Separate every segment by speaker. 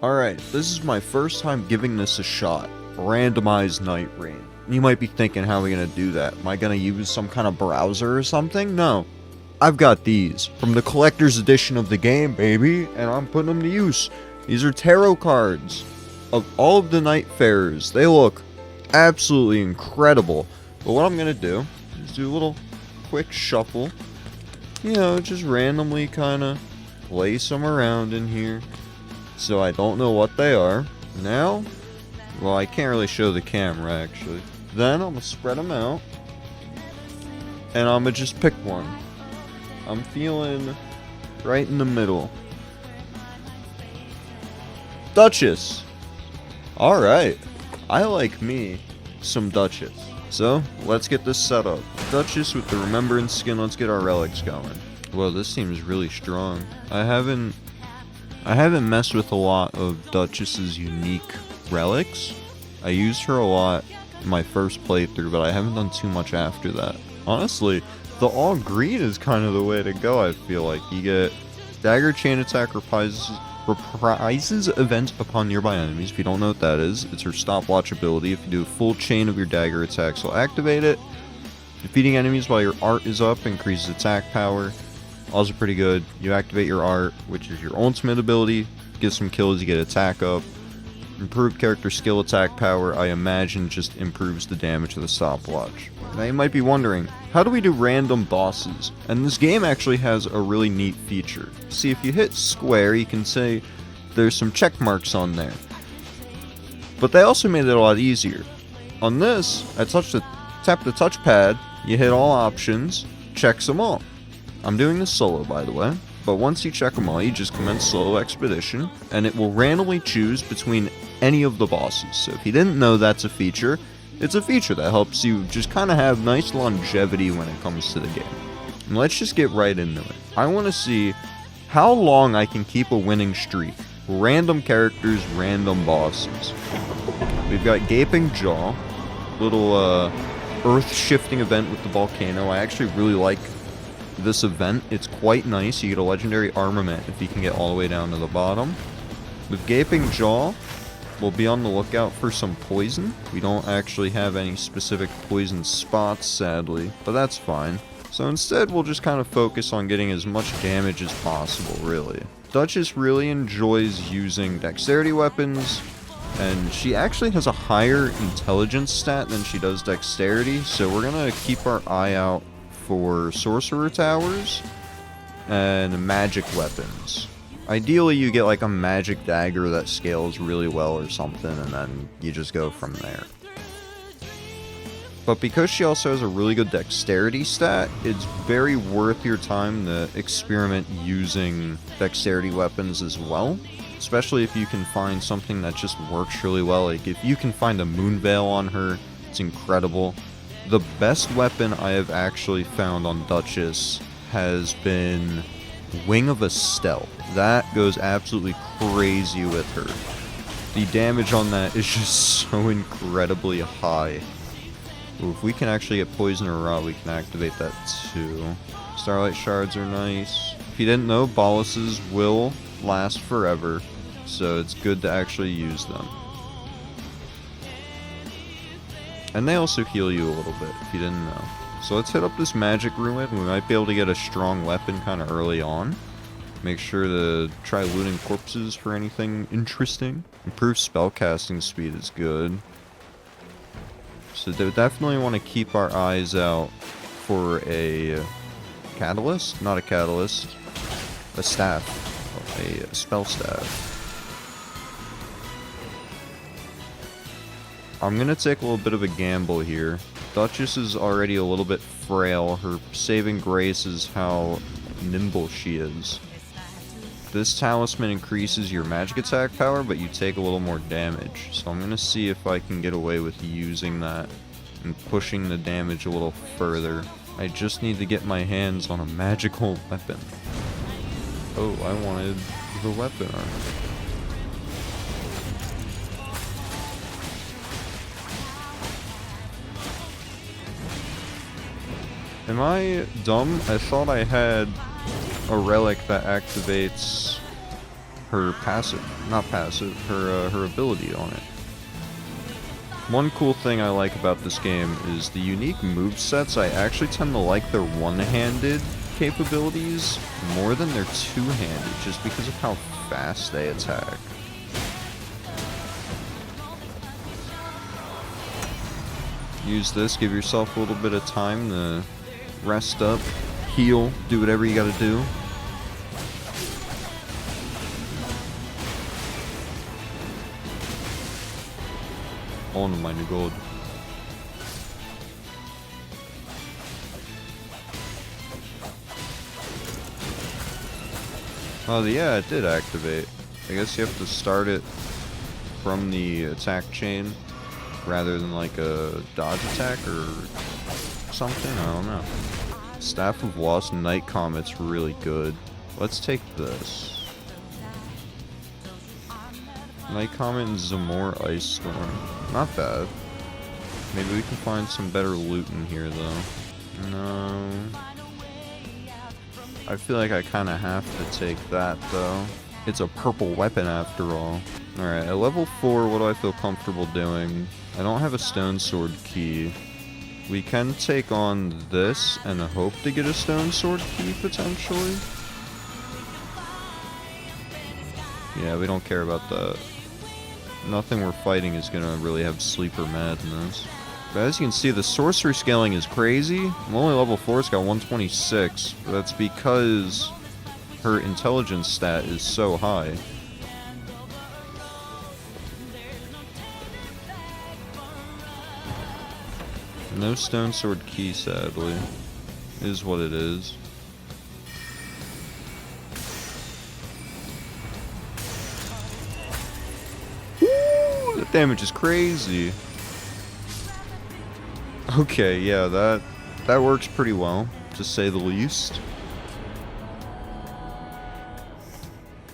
Speaker 1: Alright, this is my first time giving this a shot. Randomized Nightreign. You might be thinking, how are we gonna do that? Am I gonna use some kind of browser or something? No. I've got these from the collector's edition of the game, baby, and I'm putting them to use. These are tarot cards of all of the Nightfarers. They look absolutely incredible. But what I'm gonna do is do a little quick shuffle. You know, just randomly kind of place them around in here. So I don't know what they are. Now, well, I can't really show the camera actually. Then I'm gonna spread them out, and I'm gonna just pick one. I'm feeling right in the middle. Duchess. All right, I like me some Duchess. So let's get this set up. Duchess with the Remembrance skin. Let's get our relics going. Well, this seems really strong. I haven't messed with a lot of Duchess's unique relics. I used her a lot in my first playthrough, but I haven't done too much after that. Honestly, the all green is kind of the way to go, I feel like. You get dagger chain attack reprises event upon nearby enemies. If you don't know what that is, it's her stopwatch ability. If you do a full chain of your dagger attacks, will activate it. Defeating enemies while your art is up increases attack power. Also pretty good. You activate your art, which is your ultimate ability. Get some kills, you get attack up. Improved character skill attack power, I imagine, just improves the damage of the stopwatch. Now you might be wondering, how do we do random bosses? And this game actually has a really neat feature. See, if you hit square, you can say there's some check marks on there. But they also made it a lot easier. On this, I tap the touchpad, you hit all options, checks them all. I'm doing this solo, by the way, but once you check them all, you just commence solo expedition, and it will randomly choose between any of the bosses. So if you didn't know that's a feature, it's a feature that helps you just kind of have nice longevity when it comes to the game. And let's just get right into it. I want to see how long I can keep a winning streak. Random characters, random bosses. We've got Gaping Jaw, little earth-shifting event with the volcano. I actually really like this event. It's quite nice. You get a legendary armament if you can get all the way down to the bottom. With Gaping Jaw, we'll be on the lookout for some poison. We don't actually have any specific poison spots, sadly, but that's fine. So instead, we'll just kind of focus on getting as much damage as possible, really. Duchess really enjoys using dexterity weapons, and she actually has a higher intelligence stat than she does dexterity, so we're gonna keep our eye out for sorcerer towers and magic weapons. Ideally, you get like a magic dagger that scales really well or something, and then you just go from there. But because she also has a really good dexterity stat, it's very worth your time to experiment using dexterity weapons as well. Especially if you can find something that just works really well. Like if you can find a moon veil on her, it's incredible. The best weapon I have actually found on Duchess has been Wing of Estelle. That goes absolutely crazy with her. The damage on that is just so incredibly high. Ooh, if we can actually get Poison or Rot, we can activate that too. Starlight Shards are nice. If you didn't know, boluses will last forever, so it's good to actually use them. And they also heal you a little bit, if you didn't know. So let's hit up this magic ruin. We might be able to get a strong weapon kind of early on. Make sure to try looting corpses for anything interesting. Improved spellcasting speed is good. So they definitely want to keep our eyes out for a catalyst? Not a catalyst. A staff. A spell staff. I'm going to take a little bit of a gamble here. Duchess is already a little bit frail. Her saving grace is how nimble she is. This talisman increases your magic attack power, but you take a little more damage. So I'm going to see if I can get away with using that and pushing the damage a little further. I just need to get my hands on a magical weapon. Oh, I wanted the weapon armor. Am I dumb? I thought I had a relic that activates her passive, not passive, her ability on it. One cool thing I like about this game is the unique movesets. I actually tend to like their one-handed capabilities more than their two-handed, just because of how fast they attack. Use this, give yourself a little bit of time to rest up, heal, do whatever you gotta do. Oh my god. Oh yeah, it did activate. I guess you have to start it from the attack chain rather than like a dodge attack or something, I don't know. Staff of Lost Night Comet's really good. Let's take this. Night Comet and Zamor Ice Storm. Not bad. Maybe we can find some better loot in here though. No. I feel like I kind of have to take that though. It's a purple weapon after all. Alright, at level 4, what do I feel comfortable doing? I don't have a stone sword key. We can take on this and hope to get a stone sword key potentially. Yeah, we don't care about that. Nothing we're fighting is gonna really have sleeper madness. But as you can see, the sorcery scaling is crazy. I'm only level 4, it's got 126. But that's because her intelligence stat is so high. No stone sword key, sadly. Is what it is. Woo! That damage is crazy. Okay, yeah, that works pretty well, to say the least.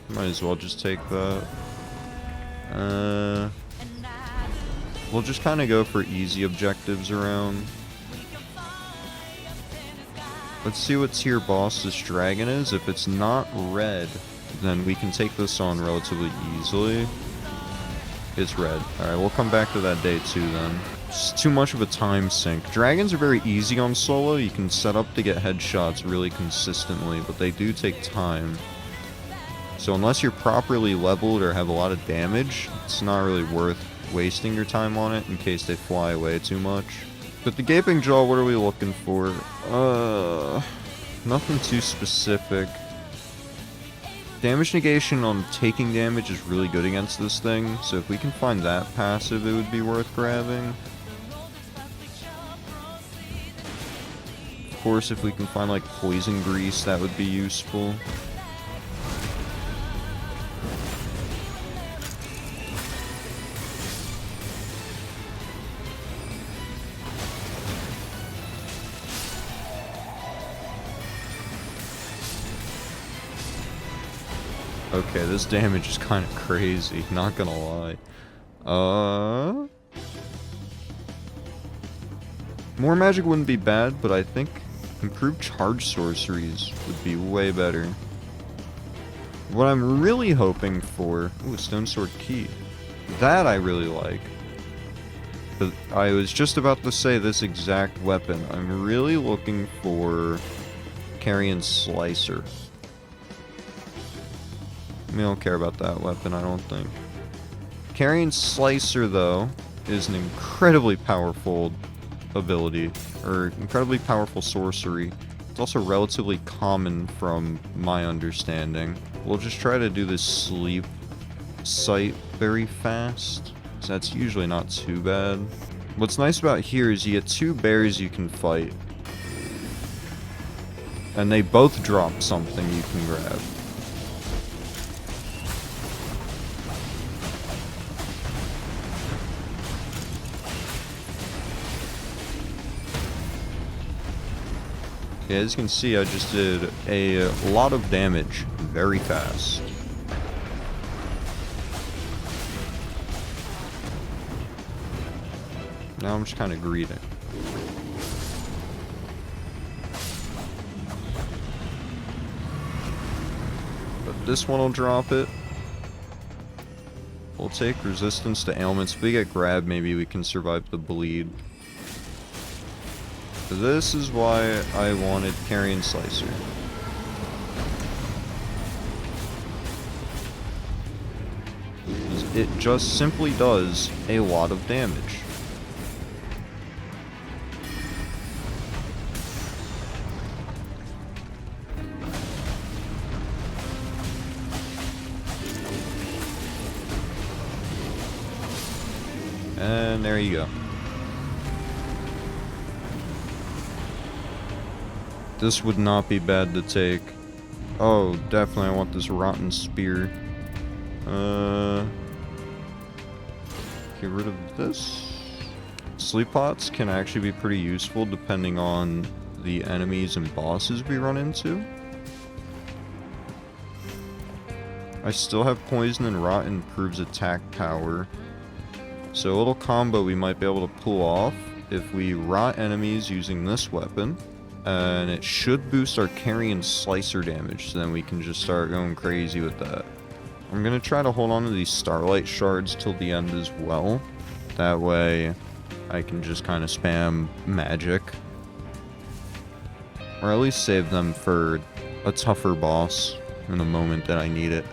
Speaker 1: Might as well just take that. We'll just kind of go for easy objectives around. Let's see what tier boss this dragon is. If it's not red, then we can take this on relatively easily. It's red. Alright, we'll come back to that day too then. It's too much of a time sink. Dragons are very easy on solo. You can set up to get headshots really consistently, but they do take time. So unless you're properly leveled or have a lot of damage, it's not really worth wasting your time on it in case they fly away too much. But the Gaping Jaw, what are we looking for? Nothing too specific. Damage negation on taking damage is really good against this thing, so if we can find that passive, it would be worth grabbing. Of course, if we can find like Poison Grease, that would be useful. Okay, this damage is kind of crazy, not gonna lie. More magic wouldn't be bad, but I think improved charge sorceries would be way better. What I'm really hoping for... Ooh, a stone sword key. That I really like. But I was just about to say this exact weapon. I'm really looking for Carrion Slicer. We don't care about that weapon, I don't think. Carrion Slicer, though, is an incredibly powerful ability, or incredibly powerful sorcery. It's also relatively common from my understanding. We'll just try to do this sleep sight very fast, so that's usually not too bad. What's nice about here is you get 2 bears you can fight, and they both drop something you can grab. Yeah, as you can see, I just did a lot of damage very fast. Now I'm just kind of greedy. But this one will drop it. We'll take resistance to ailments. If we get grabbed, maybe we can survive the bleed. This is why I wanted Carrion Slicer. It just simply does a lot of damage. And there you go. This would not be bad to take. Oh, definitely I want this Rotten Spear. Get rid of this. Sleep Pots can actually be pretty useful depending on the enemies and bosses we run into. I still have Poison, and Rot improves attack power. So a little combo we might be able to pull off if we rot enemies using this weapon. And it should boost our Carrion Slicer damage, so then we can just start going crazy with that. I'm going to try to hold on to these Starlight Shards till the end as well. That way I can just kind of spam magic. Or at least save them for a tougher boss in the moment that I need it.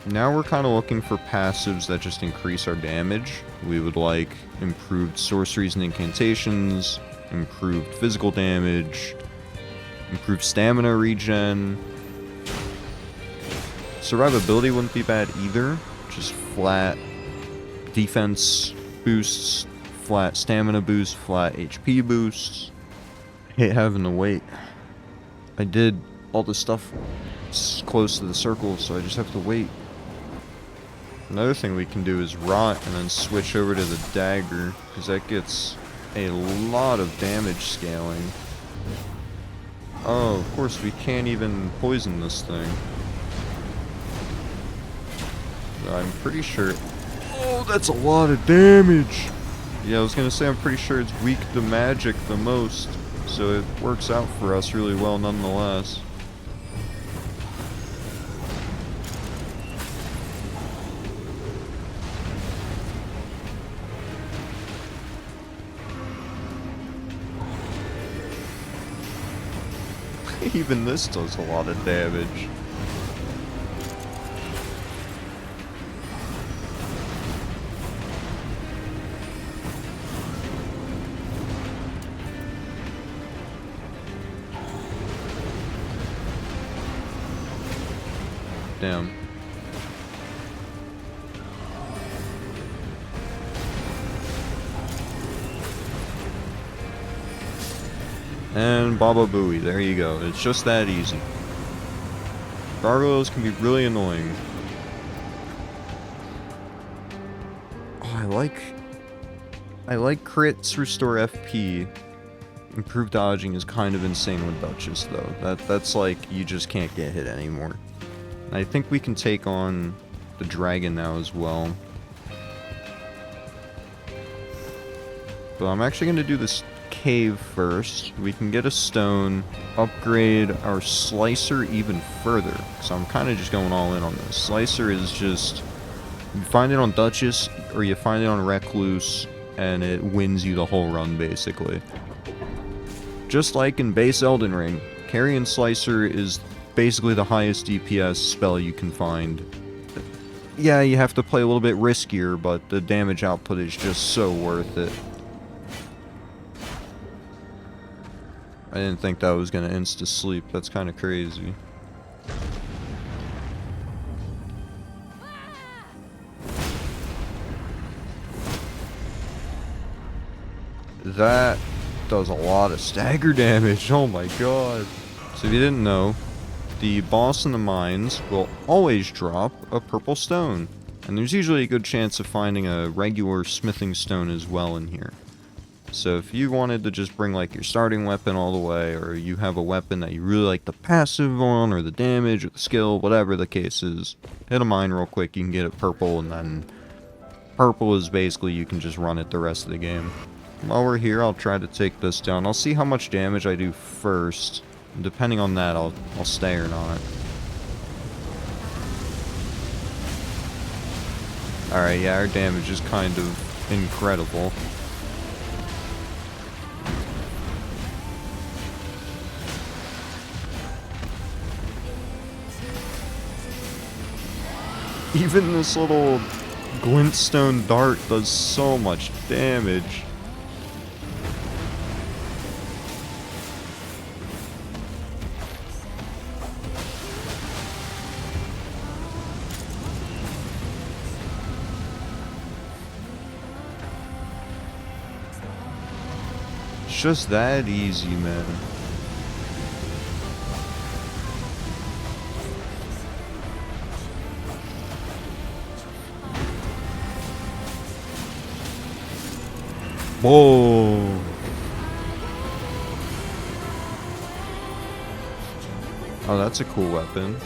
Speaker 1: Now we're kind of looking for passives that just increase our damage. We would like improved sorceries and incantations, improved physical damage, improved stamina regen. Survivability wouldn't be bad either. Just flat defense boosts, flat stamina boosts, flat HP boosts. I hate having to wait. I did all the stuff close to the circle, so I just have to wait. Another thing we can do is rot and then switch over to the dagger, because that gets a lot of damage scaling. Oh, of course we can't even poison this thing. I'm pretty sure... Oh, that's a lot of damage! Yeah, I was gonna say I'm pretty sure it's weak to magic the most, so it works out for us really well nonetheless. Even this does a lot of damage. Damn. And Baba Booey, there you go. It's just that easy. Gargoyles can be really annoying. Oh, I like crits restore FP. Improved dodging is kind of insane with Duchess though. That's like you just can't get hit anymore. And I think we can take on the dragon now as well. But I'm actually going to do this cave first. We can get a stone, upgrade our Slicer even further. So I'm kind of just going all in on this. Slicer is just, you find it on Duchess or you find it on Recluse and it wins you the whole run basically. Just like in base Elden Ring, Carrion Slicer is basically the highest DPS spell you can find. Yeah, you have to play a little bit riskier, but the damage output is just so worth it. I didn't think that was gonna insta-sleep. That's kind of crazy. That does a lot of stagger damage. Oh my god. So if you didn't know, the boss in the mines will always drop a purple stone. And there's usually a good chance of finding a regular smithing stone as well in here. So if you wanted to just bring like your starting weapon all the way, or you have a weapon that you really like the passive on, or the damage, or the skill, whatever the case is, hit a mine real quick, you can get it purple, and then purple is basically you can just run it the rest of the game. While we're here, I'll try to take this down. I'll see how much damage I do first. And depending on that, I'll stay or not. Alright, yeah, our damage is kind of incredible. Even this little glintstone dart does so much damage. It's just that easy, man. Whoa. Oh, that's a cool weapon.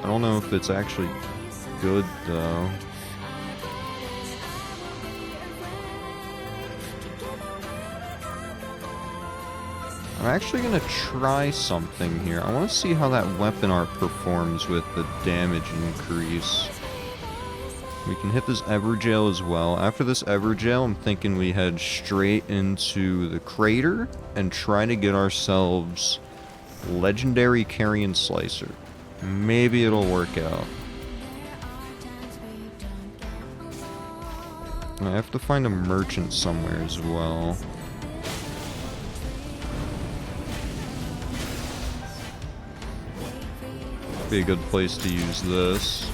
Speaker 1: I don't know if it's actually good, though. I'm actually gonna try something here. I want to see how that weapon art performs with the damage increase. We can hit this Everjail as well. After this Everjail, I'm thinking we head straight into the crater and try to get ourselves Legendary Carrion Slicer. Maybe it'll work out. I have to find a merchant somewhere as well. Be a good place to use this.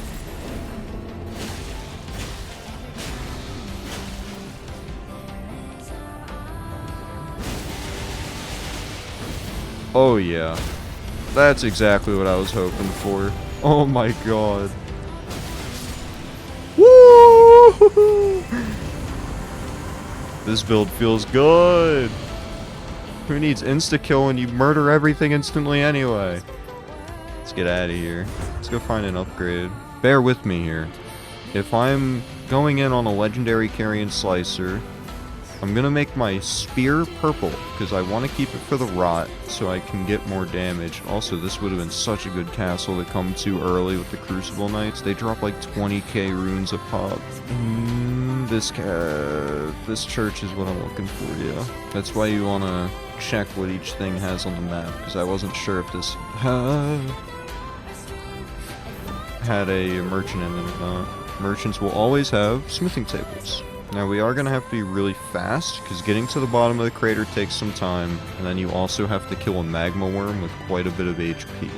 Speaker 1: Oh yeah, that's exactly what I was hoping for. Oh my god. Woo! This build feels good. Who needs insta-kill when you murder everything instantly anyway? Let's get out of here. Let's go find an upgrade. Bear with me here. If I'm going in on a Legendary Carrion Slicer, I'm gonna make my spear purple, because I want to keep it for the rot, so I can get more damage. Also, this would have been such a good castle to come to early with the Crucible Knights. They drop like 20k runes a pop. This church is what I'm looking for, yeah. That's why you want to check what each thing has on the map, because I wasn't sure if this had a merchant in it or not. Merchants will always have smithing tables. Now we are going to have to be really fast, because getting to the bottom of the crater takes some time, and then you also have to kill a magma worm with quite a bit of HP.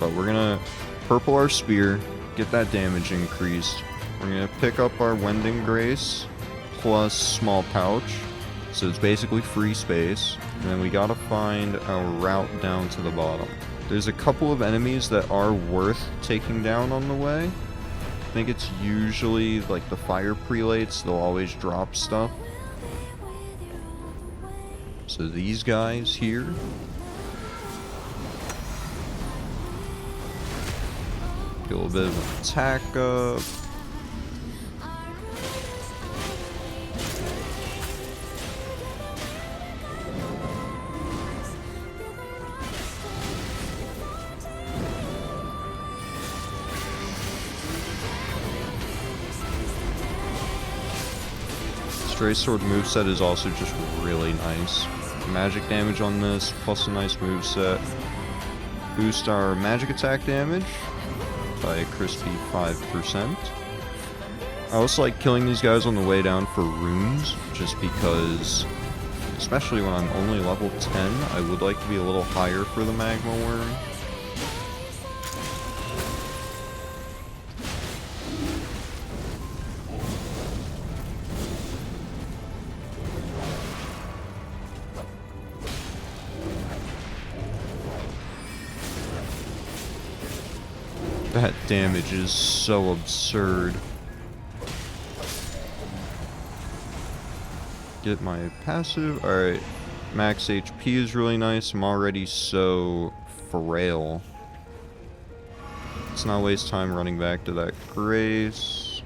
Speaker 1: But we're going to purple our spear, get that damage increased. We're going to pick up our Wending Grace plus small pouch, so it's basically free space, and then we got to find our route down to the bottom. There's a couple of enemies that are worth taking down on the way. I think it's usually like the fire prelates, they'll always drop stuff. So these guys here. Get a little bit of an attack up. Stray Sword moveset is also just really nice. Magic damage on this, plus a nice moveset. Boost our magic attack damage by a crispy 5%. I also like killing these guys on the way down for runes, just because, especially when I'm only level 10, I would like to be a little higher for the magma worm. That damage is so absurd. Get my passive. Alright. Max HP is really nice. I'm already so frail. Let's not waste time running back to that Grace.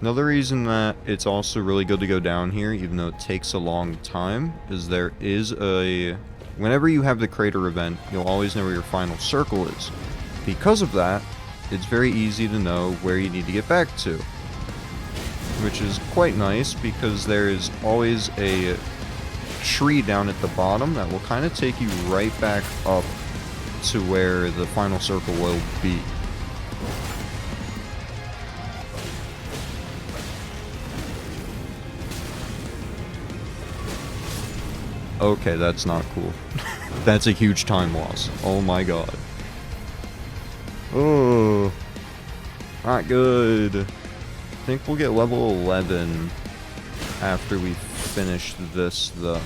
Speaker 1: Another reason that it's also really good to go down here, even though it takes a long time, is there is a Whenever you have the crater event, you'll always know where your final circle is. Because of that, it's very easy to know where you need to get back to. Which is quite nice, because there is always a tree down at the bottom that will kind of take you right back up to where the final circle will be. Okay, that's not cool. That's a huge time loss. Oh my god. Oh, not good. I think we'll get level 11 after we finish this, though.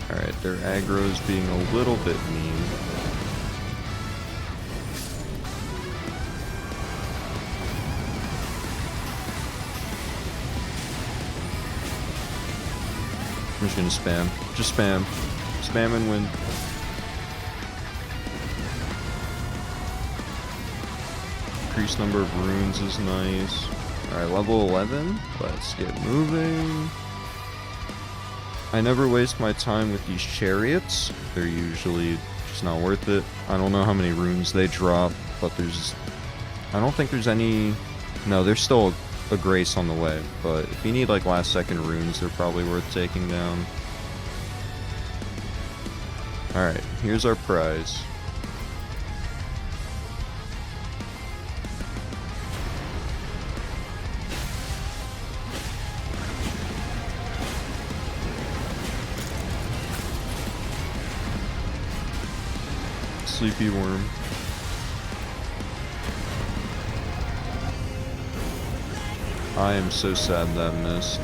Speaker 1: Alright, their aggro's being a little bit mean. I'm just gonna spam. Just spam. Spam and win. Increased number of runes is nice. Alright, level 11. Let's get moving. I never waste my time with these chariots. They're usually just not worth it. I don't know how many runes they drop, but I don't think there's any... No, there's still a grace on the way, but if you need like last second runes, they're probably worth taking down. Alright, here's our prize. Sleepy worm. I am so sad that missed.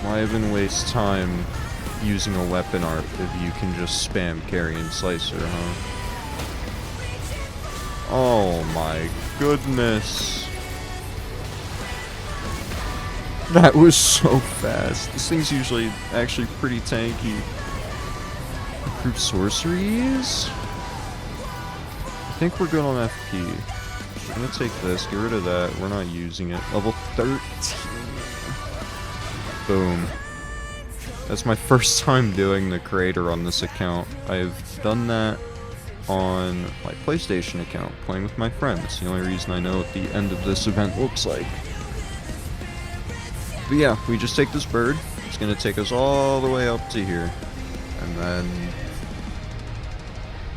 Speaker 1: Why even waste time using a weapon art if you can just spam carry and slicer, huh? Oh my goodness. That was so fast. This thing's usually actually pretty tanky. Improved sorceries? I think we're good on FP. I'm gonna take this, get rid of that. We're not using it. Level 13. Boom. That's my first time doing the creator on this account. I've done that on my PlayStation account, playing with my friends. The only reason I know what the end of this event looks like. But yeah, we just take this bird. It's gonna take us all the way up to here. And then...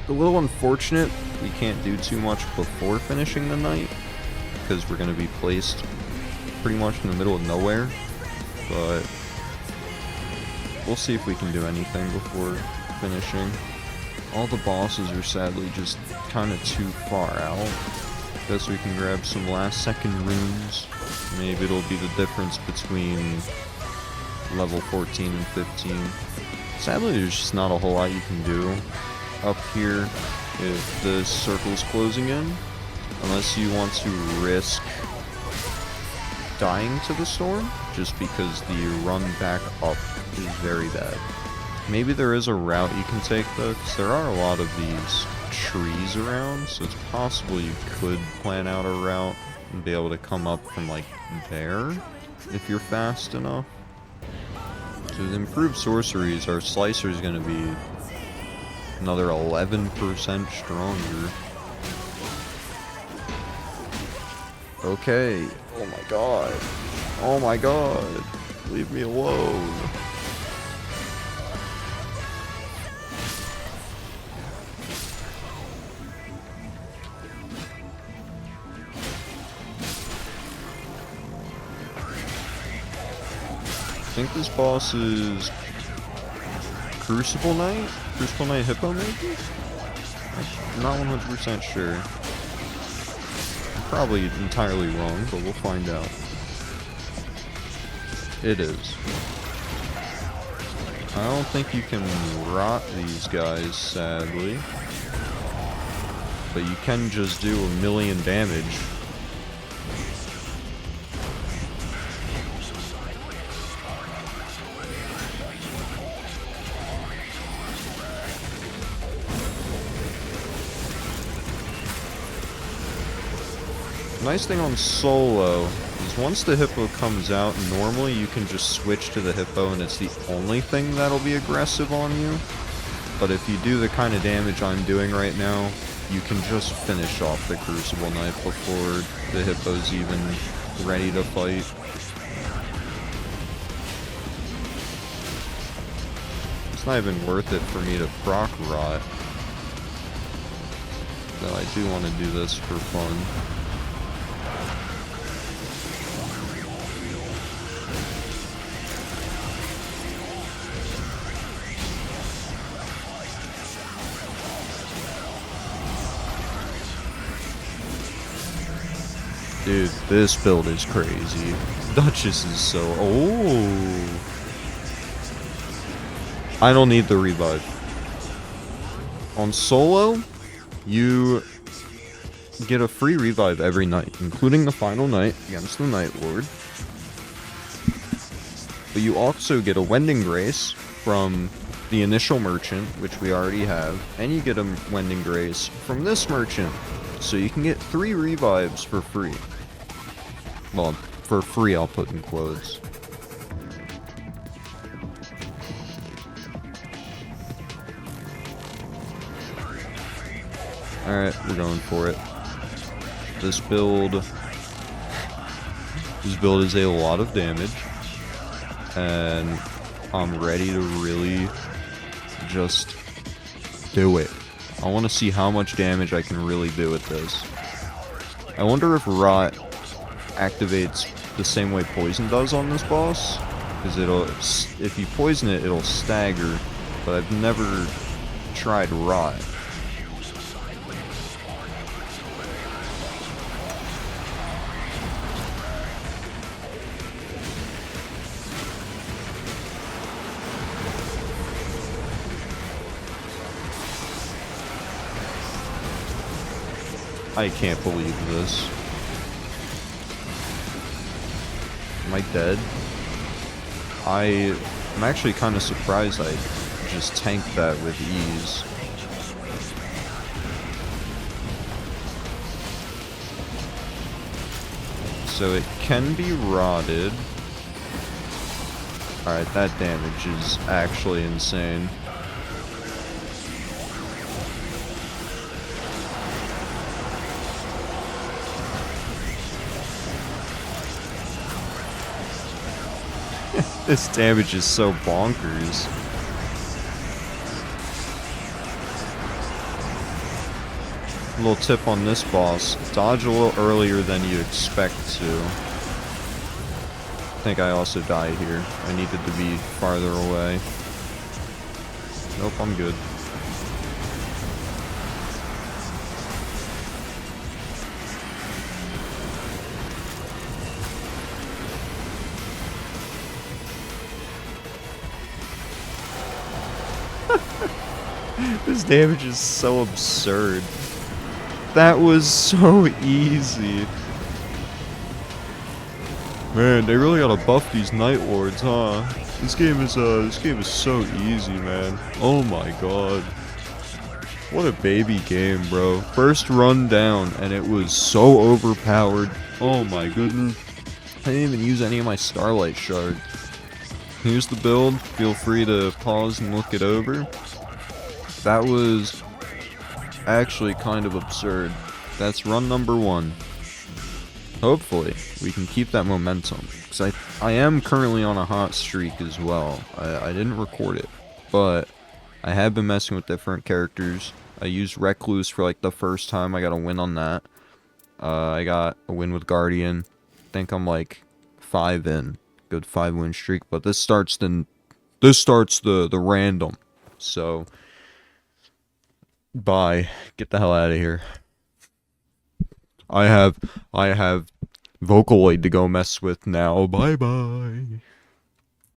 Speaker 1: a little unfortunate, we can't do too much before finishing the night, because we're gonna be placed pretty much in the middle of nowhere. But we'll see if we can do anything before finishing. All the bosses are sadly just kind of too far out. Guess we can grab some last second runes. Maybe it'll be the difference between level 14 and 15. Sadly, there's just not a whole lot you can do up here if the circle's closing in. Unless you want to risk dying to the storm, just because the run back up is very bad. Maybe there is a route you can take though, because there are a lot of these trees around, so it's possible you could plan out a route and be able to come up from like there, if you're fast enough. So with improved sorceries, our slicer is going to be another 11% stronger. Okay. Oh my god. Oh my god. Leave me alone. I think this boss is Crucible Knight? Crucible Knight Hippo maybe? I'm not 100% sure. I'm probably entirely wrong, but we'll find out. It is. I don't think you can rot these guys, sadly. But you can just do 1,000,000 damage. Nice thing on solo is once the hippo comes out, normally you can just switch to the hippo and it's the only thing that'll be aggressive on you. But if you do the kind of damage I'm doing right now, you can just finish off the Crucible Knight before the hippo's even ready to fight. It's not even worth it for me to proc rot. Though I do want to do this for fun. Dude, this build is crazy. Duchess is so... Oh! I don't need the revive. On solo, you get a free revive every night, including the final night against the Night Lord. But you also get a Wending Grace from the initial merchant, which we already have, and you get a Wending Grace from this merchant. So you can get 3 revives for free. Well, for free, I'll put in quotes. Alright, we're going for it. This build is a lot of damage. And I'm ready to really just do it. I want to see how much damage I can really do with this. I wonder if Rot activates the same way Poison does on this boss. Because if you poison it, it'll stagger. But I've never tried Rot. I can't believe this. Am I dead? I'm actually kind of surprised I just tanked that with ease. So it can be rotted. Alright, that damage is actually insane. This damage is so bonkers. A little tip on this boss, dodge a little earlier than you expect to. I think I also died here. I needed to be farther away. Nope, I'm good. This damage is so absurd. That was so easy. Man, they really gotta buff these Night Lords, huh? This game is so easy, man. Oh my god. What a baby game, bro. First run down, and it was so overpowered. Oh my goodness. I didn't even use any of my Starlight Shard. Here's the build. Feel free to pause and look it over. That was actually kind of absurd. That's run number 1. Hopefully, we can keep that momentum. Because I am currently on a hot streak as well. I didn't record it. But I have been messing with different characters. I used Recluse for like the first time. I got a win on that. I got a win with Guardian. I think I'm like 5 in. Good 5-win streak. But this starts the random. So... Bye. Get the hell out of here. I have Vocaloid to go mess with now. Bye bye.